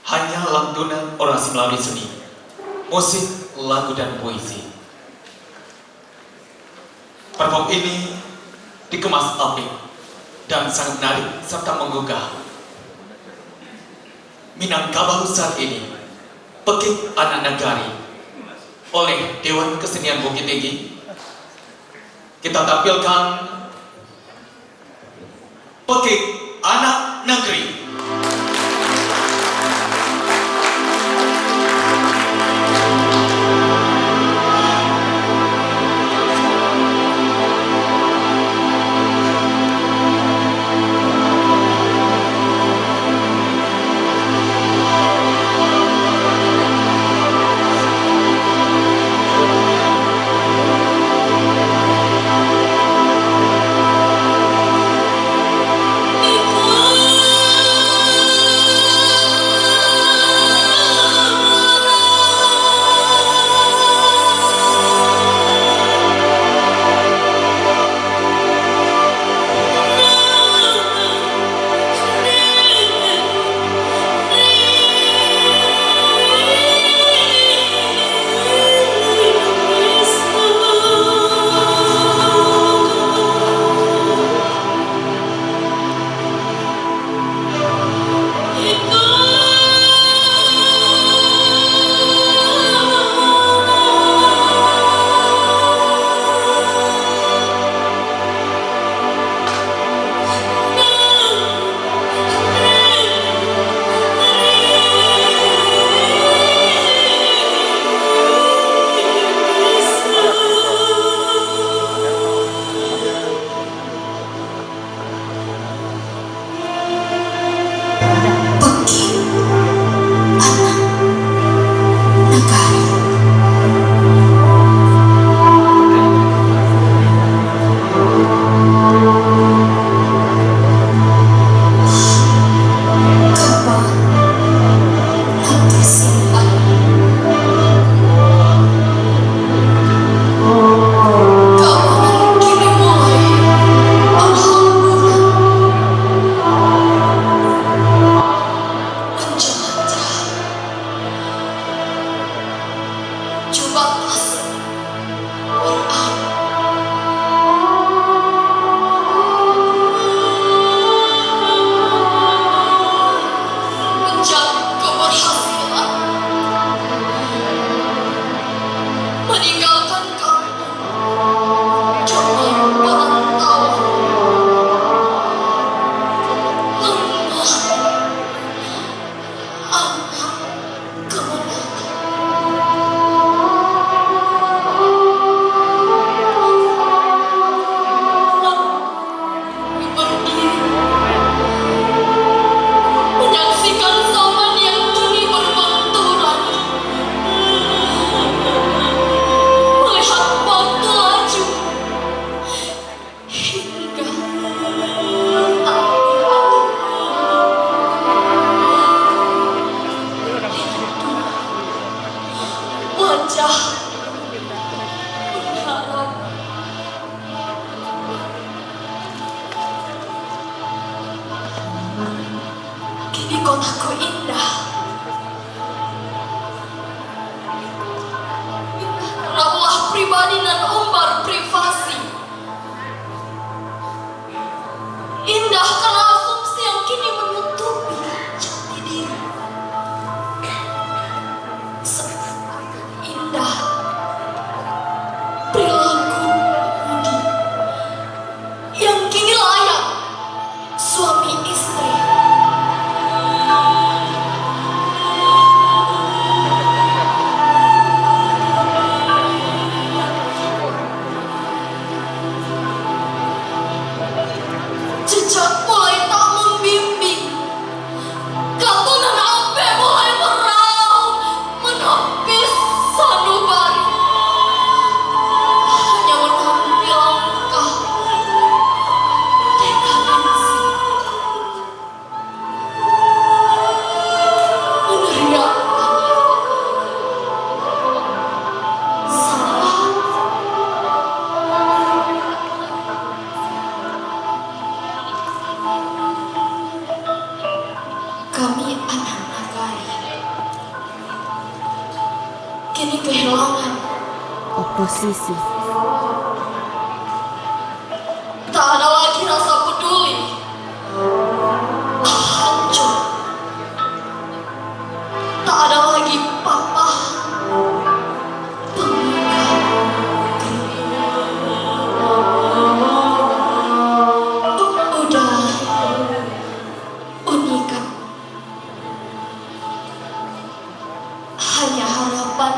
hanya lantunan orasi melalui seni, musik, lagu, dan puisi. Perform ini dikemas apik dan sangat menarik serta menggugah. Minangkabau saat ini, Pekik Anak Negari oleh Dewan Kesenian Bukit Tinggi. Kita tampilkan Pekik Anak Negeri. Hãy subscribe cho kênh Ghiền Mì Gõ để không bỏ lỡ kini kehilangan. Oposisi. Tak ada lagi rasa peduli. Hancur. Tak ada lagi papa. Udah unikan. Hanya harapan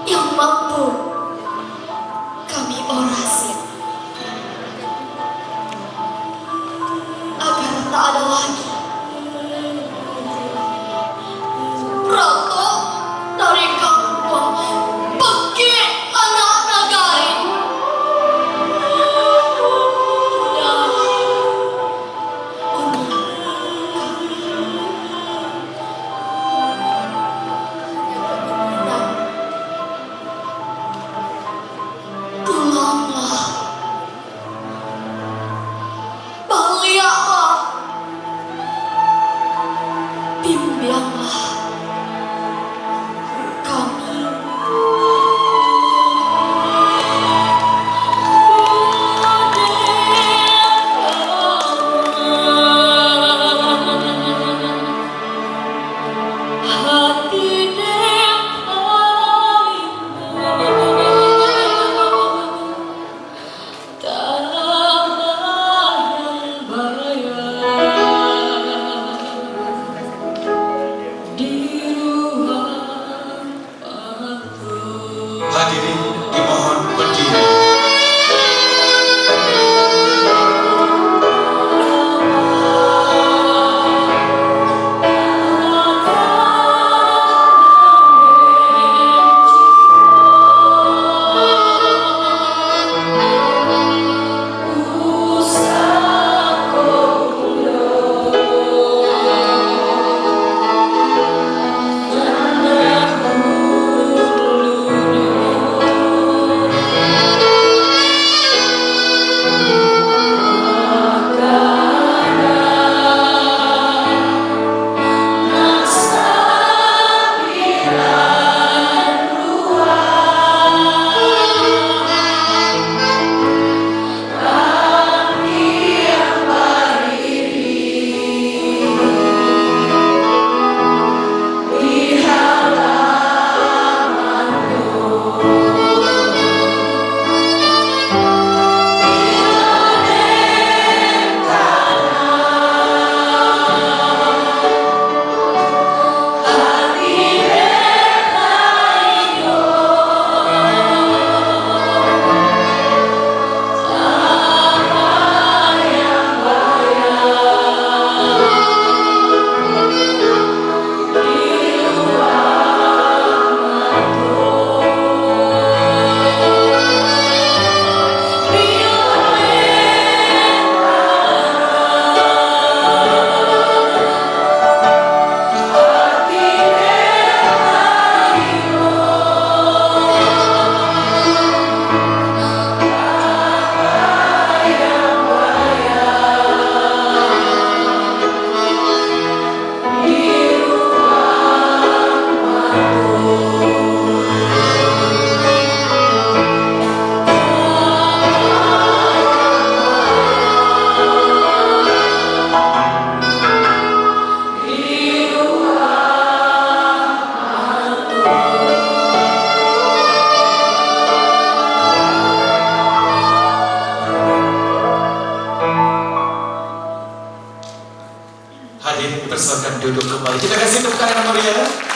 yang mampu kami orasi agar tak ada lagi Ratu dari kampung pergi anak negari. Dan pulanglah, baliklah, bimbinglah kami. Hati Hadirin dimohon berdiri. Hadirin dipersilakan duduk kembali. Kita kasih tepuk tangan yang meriah.